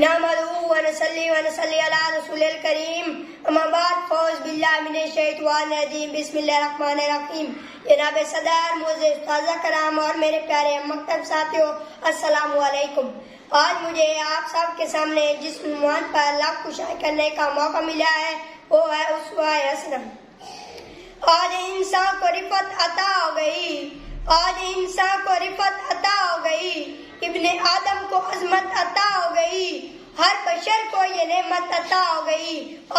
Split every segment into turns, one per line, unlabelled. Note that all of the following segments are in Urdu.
نحمده ونصلي على رسول الکریم اما بعد فوز باللہ من الشیطان الرجیم بسم اللہ الرحمن الرحیم۔ جناب صدر، معزز استاذہ کرام اور میرے پیارے مکتب ساتھیوں، السلام علیکم۔ آج مجھے آپ سب کے سامنے جس عنوان پر لفظ کشائی کرنے کا موقع ملا ہے وہ ہے اسوہ حسنہ۔ آج انسان کو رفعت عطا ہو گئی، آج انسان کو رفعت عطا ہو گئی، ابن آدم کو عظمت عطا ہو گئی، ہر بشر کو یہ نعمت عطا ہو گئی۔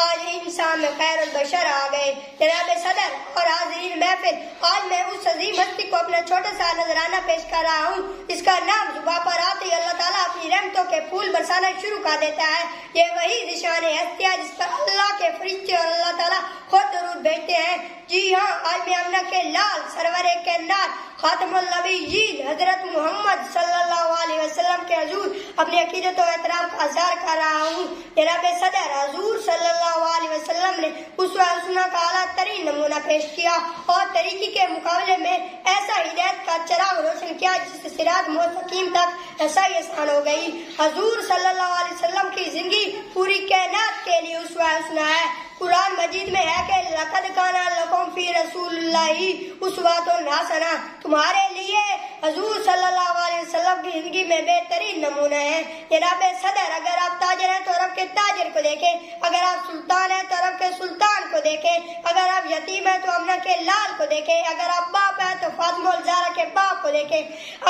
آج انسان میں خیر البشر آ گئے۔ جناب صدر اور حاضرین محفل، آج میں اس عظیم ہستی کو اپنا چھوٹا سا نذرانہ پیش کر رہا ہوں جس کا نام زباں پر آتے ہی اللہ تعالیٰ اپنی رحمتوں کے پھول برسانا شروع کر دیتا ہے۔ یہ وہی نشان ہستی ہے جس پر اللہ کے فرشتے اور اللہ تعالیٰ خود درود بھیجتے ہیں۔ جی ہاں، عالم امنہ کے لال سرور کائنات خاتم النبیین حضرت محمد صلی اللہ علیہ وسلم کے حضور اپنی عقیدت و احترام کا اظہار کر رہا ہوں۔ جناب صدر، حضور صلی اللہ علیہ وسلم نے اسوہ حسنہ کا اعلیٰ ترین نمونہ پیش کیا اور طریقے کے مقابلے میں ایسا ہدایت کا چراغ روشن کیا جس سے صراط مستقیم تک رسائی آسان ہو گئی۔ حضور صلی اللہ علیہ وسلم کی زندگی پوری کائنات کے لیے اسوہ حسنہ ہے۔ قرآن مجید میں ہے کہ لقد کان لکم فی رسول اللہ اسوۃ حسنہ، تمہارے لیے حضور صلی اللہ علیہ وسلم کی زندگی میں بہترین نمونہ ہے۔ جناب صدر، اگر آپ تاجر ہیں تو عرب کے تاجر کو دیکھیں، اگر آپ سلطان ہیں تو عرب کے سلطان کو دیکھیں، اگر آپ یتیم ہیں تو امنہ کے لال کو دیکھیں، اگر آپ باپ ہیں تو فاطمہ الزہرا کے باپ کو دیکھیں،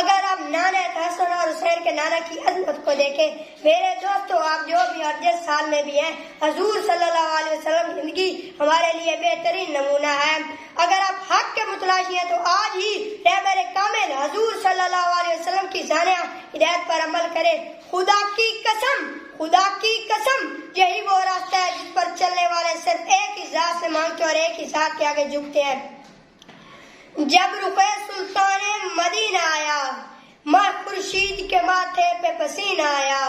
اگر آپ نانا ہیں تو حسن اور حسین کے نانا کی عظمت کو دیکھیں۔ میرے دوستو، آپ جو بھی اور جس سال میں بھی ہیں، حضور صلی اللہ علیہ وسلم زندگی ہمارے لیے بہترین نمونہ ہے۔ اگر آپ حق کے متلاشی ہیں تو آج ہی رہبر کامل حضور صلی اللہ علیہ وسلم کی ثانیہ ہدایت پر عمل کریں۔ خدا کی قسم، خدا کی قسم، یہی وہ راستہ ہے جس پر چلنے والے صرف ایک ہی ذات سے مانگتے اور ایک ہی ذات کے آگے جھکتے ہیں۔ جب رخ سلطان مدینہ آیا، ماہ خورشید کے ماتھے پہ پسینہ آیا،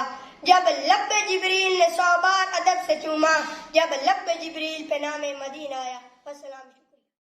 جب لب جبریل نے 100 بار ادب سے چوما، جب لب جبریل پہ نام مدینہ آیا۔ السلام علیکم۔